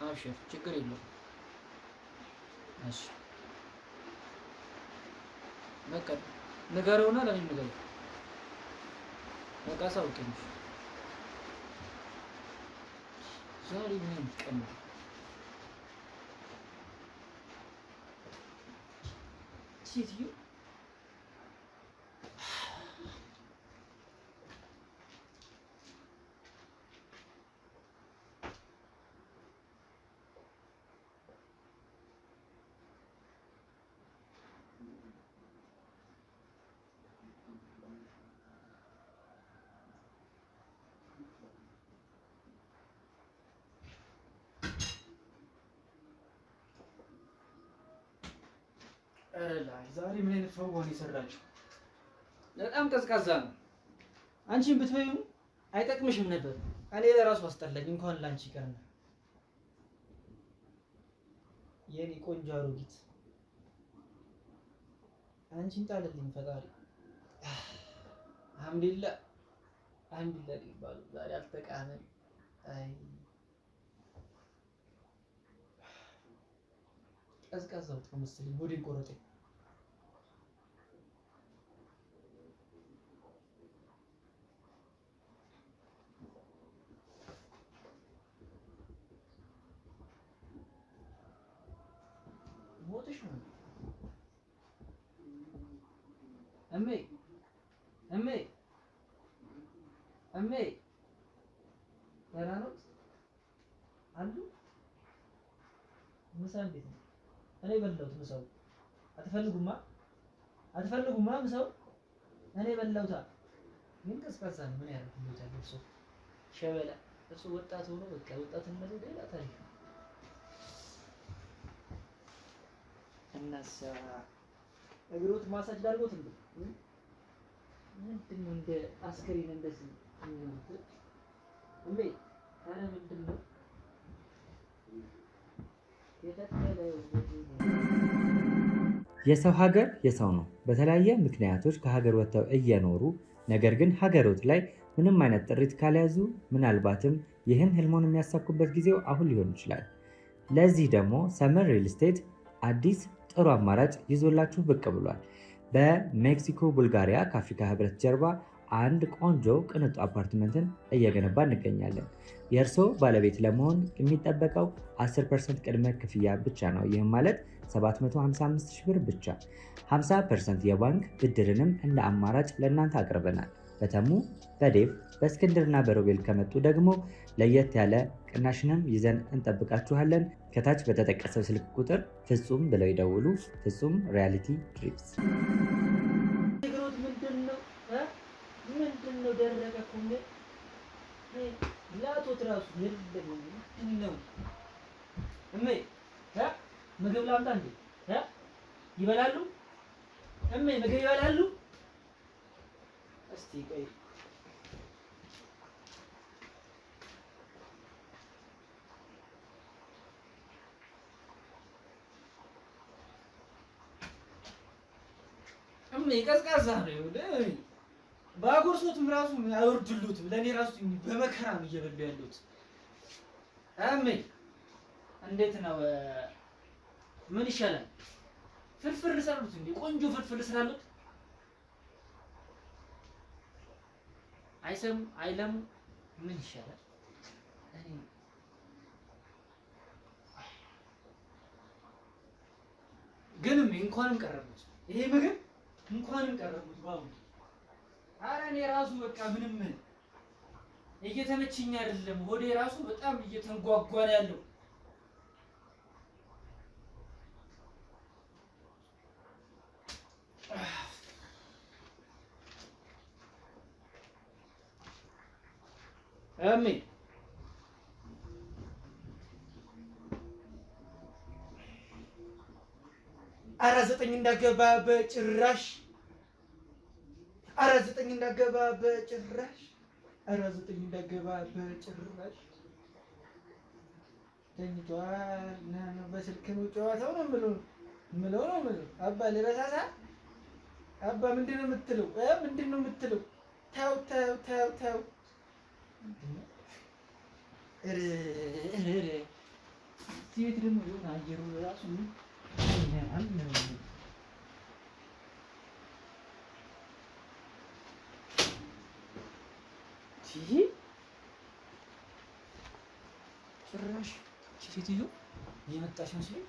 አብሽር፣ ችግር የለውም። እሺ በቃ ንገረውና ለምን ንገረው። በቃ ሳውቀኝ ዛሬ ምን ቀን ነው? ሴትዮ ዛሬ ምን አይነት ፈዋን የሰራችሁ? በጣም ቀዝቃዛ ነው። አንቺን ብትበዩ አይጠቅምሽም ነበር። እኔ ለራሱ አስጠላኝ፣ እንኳን ላንቺ ይቀርና። የኔ ቆንጆ አሮጊት አንቺን ጣልልኝ ፈጣሪ። አልሐምዱሊላህ አልሐምዱሊላህ ይባሉ። ዛሬ አልተቃመን። አይ ቀዝቃዛው መሰለኝ ሆዴን ቆረጠኝ። ሞትሽ ነው እሜ እሜ እሜ ደህና ነዎት አሉ? ምሳ እንዴት ነው? እኔ በላሁት ምሳው። አትፈልጉማ ምሳው? እኔ በላሁታ። ምን ቀዝቃዛ ነው? ምን ያደርግልዎታል? እርሶ ሸበላ፣ እርሶ ወጣት ሆኖ በቃ ወጣትነቱ ሌላ ታሪክ ነው። እናሳ እግሮት ማሳጅ ዳርጎት እንዴ? ምንድን ነው እንደ አስከሬን እንደዚህ የሚሆኑት? እንዴ ኧረ ምንድን ነው የሰው ሀገር የሰው ነው። በተለያየ ምክንያቶች ከሀገር ወጥተው እየኖሩ ነገር ግን ሀገሮት ላይ ምንም አይነት ጥሪት ካልያዙ ምናልባትም ይህን ህልሞን የሚያሳኩበት ጊዜው አሁን ሊሆን ይችላል። ለዚህ ደግሞ ሰመር ሪል ስቴት አዲስ ጥሩ አማራጭ ይዞላችሁ ብቅ ብሏል። በሜክሲኮ ቡልጋሪያ ከአፍሪካ ህብረት ጀርባ አንድ ቆንጆ ቅንጡ አፓርትመንትን እየገነባ እንገኛለን። የእርስዎ ባለቤት ለመሆን የሚጠበቀው 10% ቅድመ ክፍያ ብቻ ነው። ይህም ማለት 755 ሺህ ብር ብቻ። 50% የባንክ ብድርንም እንደ አማራጭ ለእናንተ አቅርበናል። በተሙ በዴቭ በእስክንድርና በሮቤል ከመጡ ደግሞ ለየት ያለ ቅናሽንም ይዘን እንጠብቃችኋለን። ከታች በተጠቀሰው ስልክ ቁጥር ፍጹም ብለው ይደውሉ። ፍጹም ሪያሊቲ ትሪፕስ። ምንድን ነው ደረቀ እኮ እንዴ? ላቶት ራሱ የለም። ምንድን ነው እሜ? ምግብ ላምጣ እንዴ? ይበላሉ እሜ? ምግብ ይበላሉ? እስቲ ቆይ እሜ ቀዝቃዛ ነው። ባጎርሶትም ራሱ አይወርድሉትም። ለእኔ ራሱ በመከራ ነው እየበሉ ያሉት። እሜ እንዴት ነው? ምን ይሻላል? ፍርፍር ልሰሩት እንዴ? ቆንጆ ፍርፍር ልስራሉት? አይሰሙ አይለሙ። ምን ይሻላል? ግን እንኳንም ቀረቡት ይሄ ምግብ እንኳንም ቀረቡት ባቡ። ኧረ እኔ ራሱ በቃ ምንም እየተመቸኝ አይደለም። ሆዴ ራሱ በጣም እየተንጓጓ ነው ያለው። እሜ ኧረ 9 እንዳገባ በጭራሽ። ኧረ 9 እንዳገባ በጭራሽ። ኧረ 9 እንዳገባ በጭራሽ። ተኝቷል። በስልክ ነው ጨዋታው ነው የምለው አባ ልበሳሳ። አባ ምንድን ነው የምትለው? ምንድን ነው የምትለው? ተው ተው ተው ተው። ቤት ደግሞ የሆነ አየሩ ራሱ ጭራሽ ሴትዮ የመጣች መስሎኝ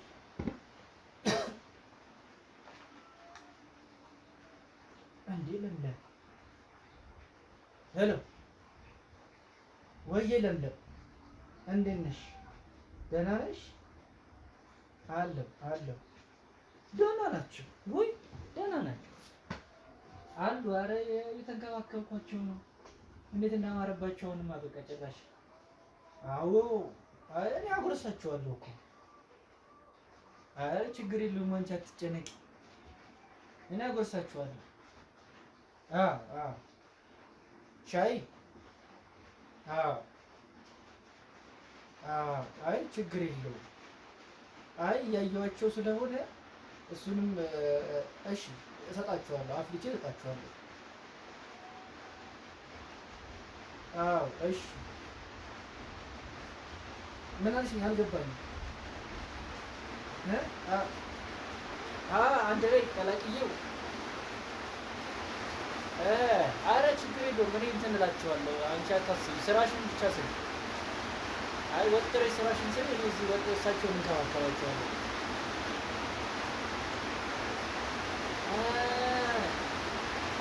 ሄሎ ወይዬ ለምለም እንዴት ነሽ? ደህና ነሽ? አለሁ ደህና ናቸው ወይ? ደህና ናቸው አሉ። ኧረ የተንከባከብኳቸው ነው። እንዴት እንዳማረባቸው አሁንማ በቃ ጭራሽ። አዎ እኔ አጎርሳቸዋለሁ እኮ። ኧረ ችግር የለውም አንቺ አትጨነቂ፣ እኔ አጎርሳቸዋለሁ። ሻይ አይ ችግር የለውም። አይ እያየኋቸው ስለሆነ እሱንም እሺ እሰጣቸዋለሁ፣ አፍልቼ እሰጣቸዋለሁ። እሺ ምን አልሽኝ? አልገባኝም። አንድ ላይ ቀላቅዬው። ኧረ ችግር የለውም እኔ እንትን እላቸዋለሁ። አንቺ አታስቢ፣ ስራሽን ብቻ ስሪ። አይ ወጥረሽ ስራሽን ስሪ፣ እኔ እዚህ ወጥ እሳቸውን እንከባከባቸዋለሁ።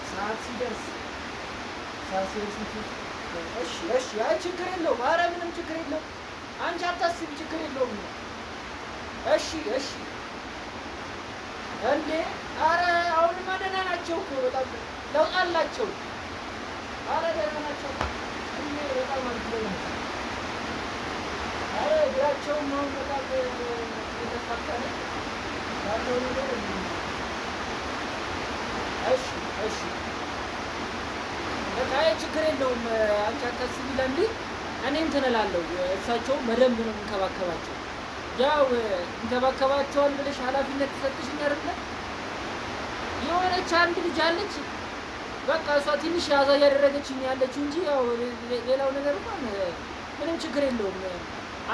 ሰዓት ሲደርስ እሺ አይ ችግር የለውም። ኧረ ምንም ችግር የለውም። አንቺ አታስቢ፣ ችግር የለውም። እሺ እንዴ ኧረ አሁንማ ደህና ናቸው እኮ በጣም ለውጥ አላቸው። ኧረ ደህና ናቸው እንዴ በጣም አሪፍ ነው። ኧረ እግራቸውም አሁን በጣም የተፋቀረ ያለው ነገር። እሺ በቃ ችግር የለውም። አንቺ አታስቢ። ለእንዴ እኔ እንትን እላለሁ። እሳቸውም በደንብ ነው የምንከባከባቸው። ያው እንከባከባቸዋል ብለሽ ኃላፊነት ተሰጥሽኝ አይደለ? የሆነች አንድ ልጅ አለች። በቃ እሷ ትንሽ ያዛ እያደረገችኝ ያለችው እንጂ ያው ሌላው ነገር እንኳን ምንም ችግር የለውም።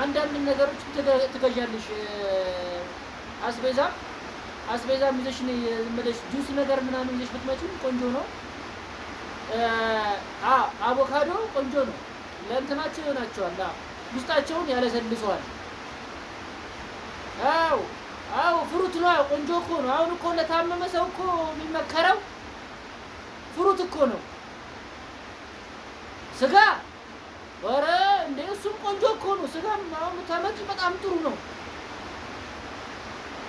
አንዳንድ ነገሮች ትገዣለሽ። አስቤዛም ይዘሽ ዝም ብለሽ ጁስ ነገር ምናምን ይዘሽ ብትመጪ ቆንጆ ነው። አቮካዶ ቆንጆ ነው። ለእንትናቸው ይሆናቸዋል፣ ውስጣቸውን ያለሰልሰዋል። አዎ ፍሩት ነው። ቆንጆ እኮ ነው። አሁን እኮ ለታመመ ሰው እኮ የሚመከረው ፍሩት እኮ ነው። ስጋ ኧረ እንደ እሱም ቆንጆ እኮ ነው። ስጋም አሁን ብታመጪ በጣም ጥሩ ነው።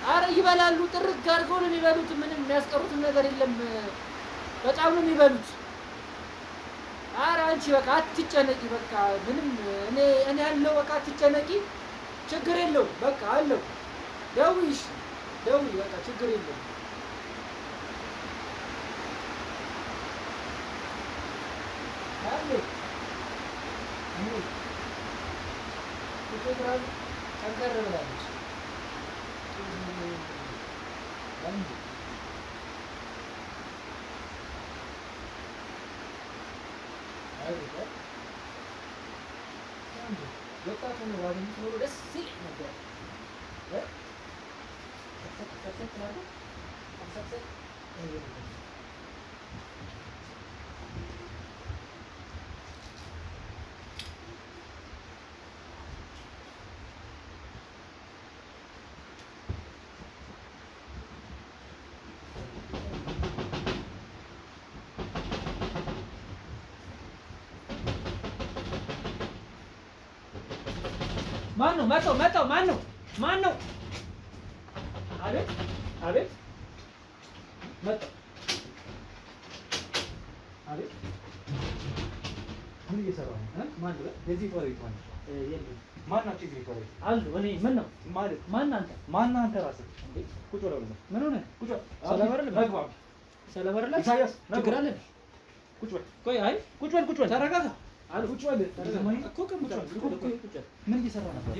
ኧረ ይበላሉ፣ ጥርግ አድርገው ነው የሚበሉት። ምንም የሚያስቀሩት ነገር የለም። በጣም ነው የሚበሉት። ኧረ አንቺ በቃ አትጨነቂ። በቃ ምንም እኔ ያለው በቃ አትጨነቂ። ችግር የለውም። በቃ አለው። ደውይ በቃ ችግር የለውም። ጠንከር ብላለች። ወጣቱ ነው ባገኙት ኖሮ ደስ ይለኝ ነበር። ማን ነው? መጣው። ማን ነው? አቤት መጣው። አቤት ምን እየሰራህ ነው? ማን ነው? የዚህ ቆሪት ማን ነው? የለም። ማን ናቸው እዚህ ቆሪት? አሉ። እኔ ምን ነው ማለት ማን አንተ ራስህ? እንዴ ቁጭ በለው። ምን ሆነ? ቁጭ ሰለበረላ ኢሳያስ ችግር አለ? ቁጭ በል። ቆይ አይ ቁጭ በል ተረጋጋ። አሉ ቁጭ በል እኮ ምን እየሰራ ነበር?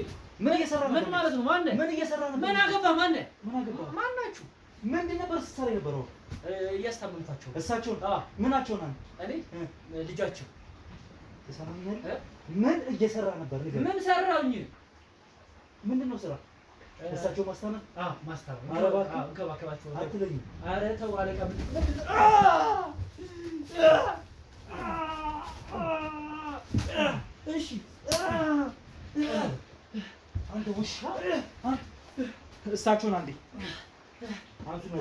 ምን ማለት ነው? ምን እየሰራ ነበር? ምን አገባህ? ማን ናችሁ? ምንድን ነበር ስትሰራ የነበረው? እያስታመምኳቸው። እሳቸውን? ምናቸው ናን? እኔ ልጃቸው። ተሰማኛል። ምን እየሰራ ነበር? ምን ሰራውኝ? ምንድን ነው ስራ? እሳቸው ማስታመም? ማስታመም። እንከባከባቸው አትለኝ። ኧረ ተው አለቃ። እሺ አንተ ውሻ እሳቸውን አንዴ አንተ ነው።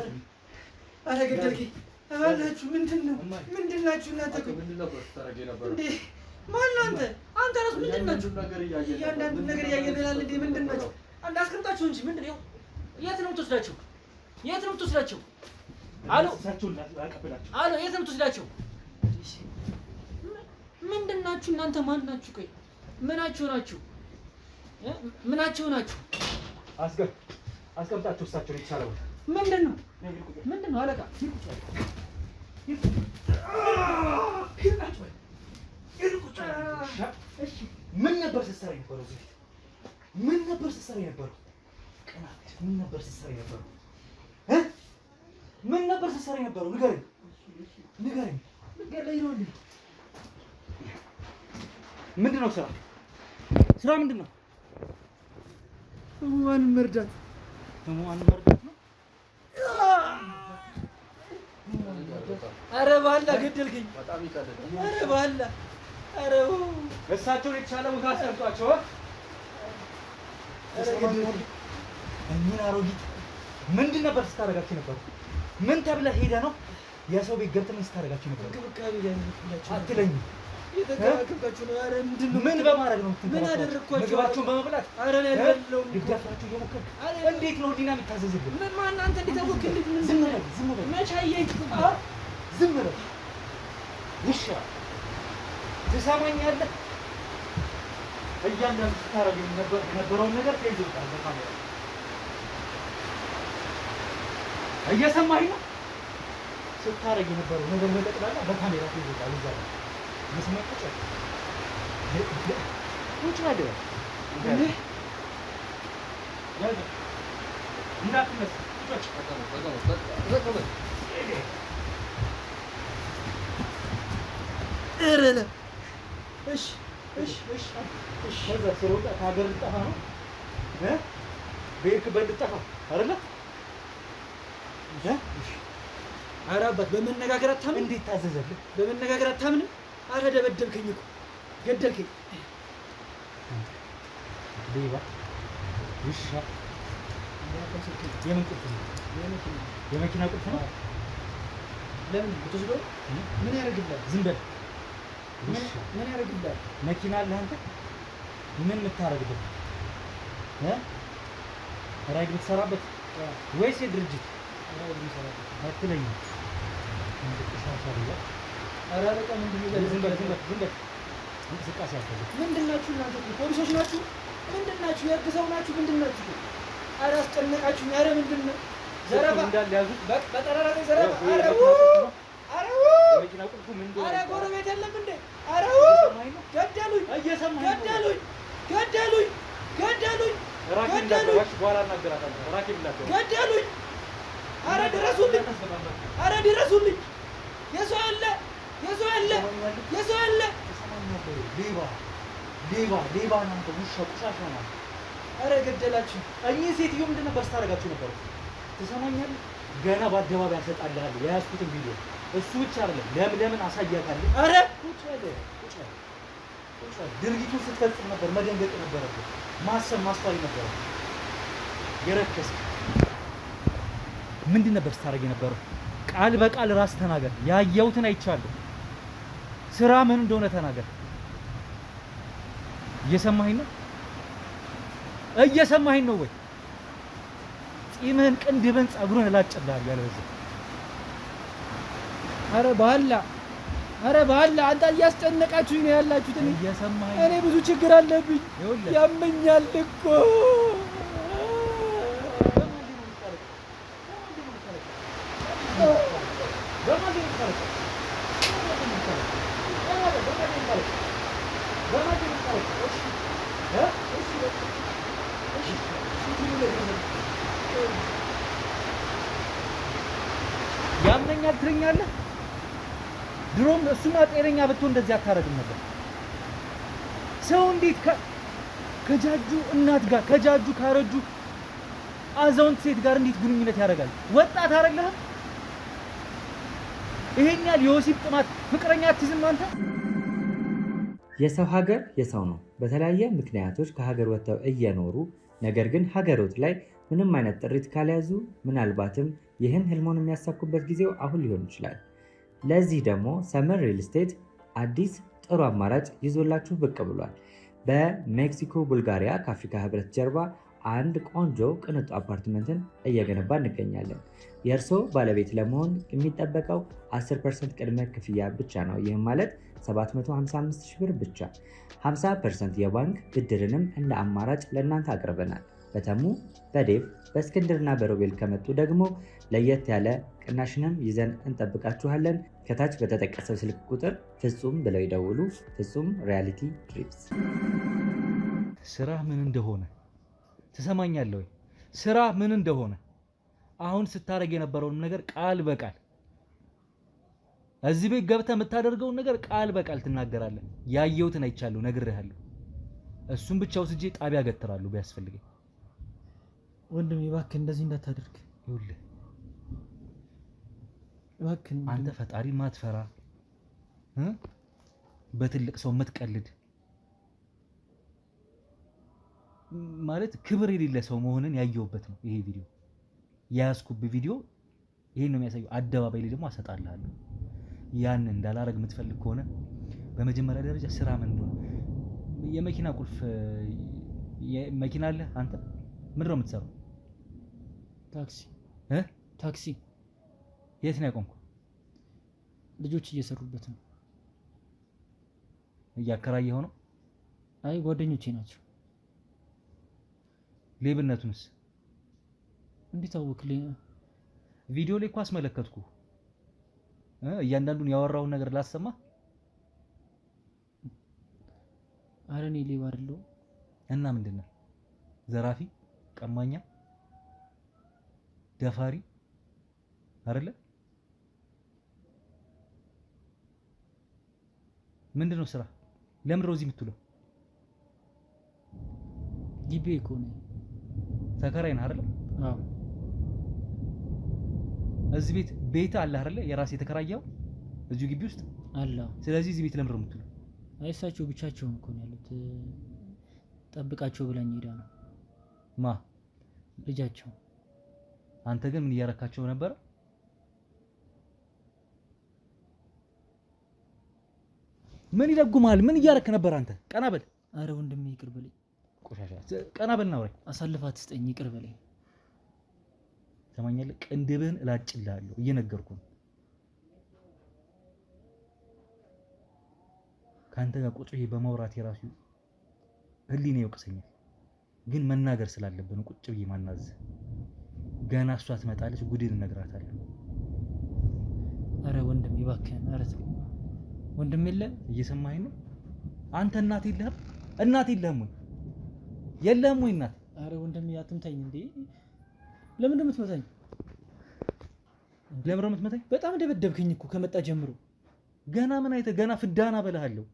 ኧረ ገደልከኝ። እባላችሁ ምንድነው እናንተ? ማን አንተ ራስ ምንድናችሁ? እያንዳንዱ ነገር እያየን ይላል እንዴ? ምንድናችሁ? አንድ አስቀምጣችሁ እንጂ ምንድነው? የት ነው የምትወስዳቸው? አሎ የት ነው የምትወስዳቸው? ምንድናችሁ እናንተ? ማን ናችሁ? ቆይ ምናችሁ ናችሁ? አስቀምጣችሁ እሳቸው የተሻለ ቦታ ምንድነው አለቃ? ምን ነበር ስትሰራ የነበረው? ምን ነበር ስትሰራ የነበረው? ምን ነበር ስትሰራ የነበረው? ንገረኝ። ምንድን ነው ስራ ምንድን ነው? ህሙማንን መርዳት ነው። ኧረ ባላ ገደልከኝ። ኧረ ባላ እሳቸውን የተሻለ ቦታ አስቀምጧቸው። እኚህን አሮጊት ምንድን ነበር ስታደርጋቸው ነበሩ? ምን ተብለህ ሄደህ ነው የሰው ቤት ገብተህ ምን ስታደርጋቸው ነበሩ? አትለኝም። የተከባከባችሁ ነው። ኧረ ምንድን ነው? ምን በማድረግ ነው? ምን አደረግኳቸው? ምግባቸውን በመብላት? ኧረ እኔ አልበላሁም። ልትደፍራቸው እየሞከርክ እንዴት ነው ህሊና የሚታዘዝብህ? ምን ማን አንተ እንዴት አወቅህ? እንዴት ምን ዝም በል መቼ አየኝ? ዝም በል ውሻ። ትሰማኛለህ? እያንዳንዱ ስታደርግ የነበረውን ነገር ተይዞብሃል በካሜራ። እየሰማኸኝ ነው? ስታደርግ የነበረው ነገር በጠቅላላ በካሜራ ተይዞብሃል። እዛ ላይ መስመር ቁጭ በል እንዳትነሳ። ከዛ ስሮጣ ከሀገር ልጠፋ ነው? በሄድክበት ልጠፋ አይደለ? ኧረ አባት በመነጋገር አታምንም? እንዴት ታዘዘልህ? በመነጋገር አታምንም? ኧረ ደበደብከኝ እኮ ገደልከኝ። ሌባ ውሻ። የምን ቁልፍ ነው? የመኪና ቁልፍ ነው። ለምን ብትወስደው ምን ያደርግልሃል? ዝም በል። ምን ያደርግልሃል? መኪና አለህ አንተ? ምን የምታደርግበት? ራይድ ብትሰራበት ወይስ የድርጅት አትለኝም? ኧረ በቃ ዝም በል። እንቅስቃሴ አትበል። ምንድን ናችሁ እናንተ? ፖሊሶች ናችሁ? ምንድን ናችሁ? የህግ ሰው ናችሁ? ምንድን ናችሁ? ኧረ አስጨነቃችሁኝ። ኧረ ምንድን ነው? ዘረፋ እንዳለ ያዙት። በጠራራ ላይ ዘረፋ። ኧረ የመኪና ቁልፉ ምን እንደሆነ? ኧረ ጎረቤት የለም እንዴ? ኧረ ገደሉኝ! ገደሉኝ! ኧረ ድረሱልኝ! የሰው ያለ! ሌባ ናንተ ውሻ ቆሻሻ ናት። ኧረ ገደላችሁ! እኚህ ሴትዮ ምንድን ነበር ስታደርጋችሁ ነበሩ? ትሰማኛለህ? ገና በአደባባይ ያሰጣልሃለሁ የያዝኩትን ቪዲዮ። እሱ ብቻ አይደለም ለምለምን አሳያታለሁ። ኧረ ቁጭ በል። ድርጊቱን ስትፈጽም ነበር መደንገጥ ነበረብህ። ማስተዋል ነበረብህ። የረከስክ ምንድን ነበር ስታደርግ የነበረው? ቃል በቃል ራስ ተናገር። ያየሁትን አይቻለሁ። ስራ ምን እንደሆነ ተናገር። እየሰማኸኝ ነው ወይ? ጺምህን፣ ቅንድብን፣ ጸጉርን እላጭልሃለሁ ያለበለዚያ። ኧረ በኋላ አንተ እያስጨነቃችሁኝ ነው ያላችሁት። እኔ ብዙ ችግር አለብኝ፣ ያመኛል እኮ። ያመኛል ትለኛለህ? ድሮም እሱማ ጤነኛ ብትሆን እንደዚህ አታረግም ነበር። ሰው እንዴት ከጃጁ እናት ጋር ከጃጁ ካረጁ አዛውንት ሴት ጋር እንዴት ግንኙነት ያደርጋል? ወጣት አይደለህም? ይሄን ያህል የወሲብ ጥማት ፍቅረኛ አትይዝም አንተ? የሰው ሀገር የሰው ነው። በተለያየ ምክንያቶች ከሀገር ወጥተው እየኖሩ ነገር ግን ሀገሮት ላይ ምንም አይነት ጥሪት ካልያዙ ምናልባትም ይህን ህልሞን የሚያሳኩበት ጊዜው አሁን ሊሆን ይችላል። ለዚህ ደግሞ ሰመር ሪል ስቴት አዲስ ጥሩ አማራጭ ይዞላችሁ ብቅ ብሏል። በሜክሲኮ ቡልጋሪያ ከአፍሪካ ህብረት ጀርባ አንድ ቆንጆ ቅንጡ አፓርትመንትን እየገነባ እንገኛለን። የእርስዎ ባለቤት ለመሆን የሚጠበቀው 10% ቅድመ ክፍያ ብቻ ነው። ይህም ማለት 755,000 ብር ብቻ። 50% የባንክ ብድርንም እንደ አማራጭ ለእናንተ አቅርበናል። በተሙ በዴቭ በእስክንድርና በሮቤል ከመጡ ደግሞ ለየት ያለ ቅናሽንም ይዘን እንጠብቃችኋለን። ከታች በተጠቀሰው ስልክ ቁጥር ፍጹም ብለው ይደውሉ። ፍጹም ሪያሊቲ ድሪምስ። ስራ ምን እንደሆነ ትሰማኛለህ ወይ? ስራ ምን እንደሆነ አሁን ስታረግ የነበረውን ነገር ቃል በቃል እዚህ ቤት ገብተህ የምታደርገውን ነገር ቃል በቃል ትናገራለህ። ያየሁትን አይቻለሁ፣ ነግሬሃለሁ። እሱን ብቻ ወስጄ ጣቢያ ገትራለሁ ቢያስፈልገኝ። ወንድሜ እባክህ እንደዚህ እንዳታደርግ። ይኸውልህ እባክህ አንተ ፈጣሪ ማትፈራ በትልቅ ሰው የምትቀልድ ማለት ክብር የሌለ ሰው መሆንን ያየሁበት ነው ይሄ ቪዲዮ። ያስኩብ ቪዲዮ ይሄን ነው የሚያሳየው። አደባባይ ላይ ደግሞ አሰጣልሃለሁ። ያን እንዳላረግ የምትፈልግ ከሆነ በመጀመሪያ ደረጃ ስራ ምን እንደሆነ የመኪና ቁልፍ መኪና አለ አንተ ምን ነው የምትሰራው? ታክሲ የት ነው ያቆምኩ? ልጆች እየሰሩበት ነው። እያከራየኸው ነው? አይ ጓደኞቼ ናቸው። ሌብነቱንስ እንዴት አወክልኝ? ቪዲዮ ላይ እኮ አስመለከትኩ። እያንዳንዱን ያወራውን ነገር ላሰማ። ኧረ እኔ ሌባ አይደለሁ። እና ምንድነው? ዘራፊ፣ ቀማኛ፣ ደፋሪ አይደለ? ምንድነው ስራ? ለምን ነው እዚህ የምትውለው? ግቢ እኮ ነው። ተከራይ ነህ አይደለ? አዎ። እዚህ ቤት አለ አይደለ? የራስ የተከራየው እዚሁ ግቢ ውስጥ አለ። ስለዚህ እዚህ ቤት ለምን ነው የምትውለው? አይሳቸው ብቻቸውን እኮ ነው ያሉት። ጠብቃቸው ብላኝ ሄዳ ነው። ማ? ልጃቸው። አንተ ግን ምን እያረካቸው ነበር? ምን ይደጉማል? ምን እያረክ ነበር አንተ? ቀና በል። አረ ወንድሜ ይቅር በለኝ። ቆሻሻ ቀና በልና ወሬ አሳልፋት ስጠኝ። ይቅር በለኝ። ሰማኛለህ? ቅንድብህን እላጭልሃለሁ እየነገርኩ ነው። ካንተ ጋር ቁጭ ብዬ በማውራት የራሱ ህሊና ይወቅሰኛል። ግን መናገር ስላለብን ቁጭ ብዬ ማናዘ ገና እሷ ትመጣለች፣ ጉዴን እነግራታለሁ። አረ ወንድሜ እባክህን። አረ ተው ወንድሜ። እየሰማኸኝ ነው? አንተ እናት የለህም? እናት የለህም ወይ? የለህም ወይ እናት? አረ ወንድሜ አትምታኝ እንዴ! ለምን እንደምትመታኝ? ለምን እንደምትመታኝ? በጣም ደበደብከኝ እኮ ከመጣ ጀምሮ። ገና ምን አይተህ? ገና ፍዳና በላሃለሁ።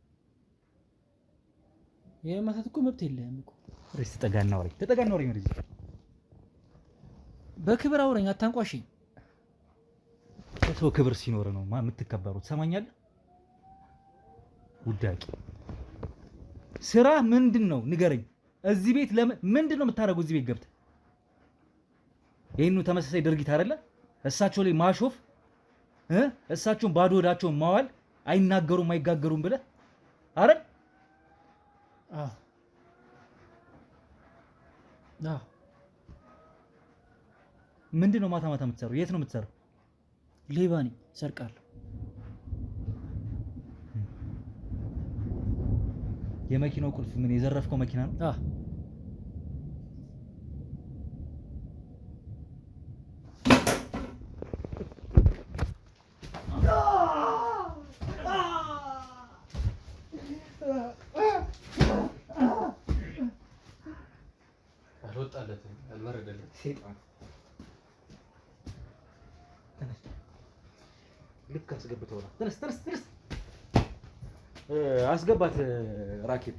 የማታት እኮ መብት የለህም እኮ። እሺ ተጠጋና አውረኝ ወደዚህ። በክብር አውረኝ፣ አታንቋሽኝ። ሰው ክብር ሲኖር ነው የምትከበሩት። ትሰማኛለህ? ውዳቂ ስራ ምንድን ነው ንገረኝ። እዚህ ቤት ምንድን ነው የምታደርገው? እዚህ ቤት ገብተህ ይሄኑ ተመሳሳይ ድርጊት አይደለ? እሳቸው ላይ ማሾፍ፣ እሳቸውን ባዶ ወዳቸውን ማዋል፣ አይናገሩም አይጋገሩም ብለህ አይደል? ምንድን ነው ማታ ማታ የምትሰራው? የት ነው የምትሰራው? ሌባ ነኝ፣ ሰርቃለሁ። የመኪናው ቁልፍ ምን የዘረፍከው መኪና ነው? አልወጣለትም፣ አልበረደለትም። ሰይጣን ልክ አስገብተውና ተነስ አስገባት። ራኬብ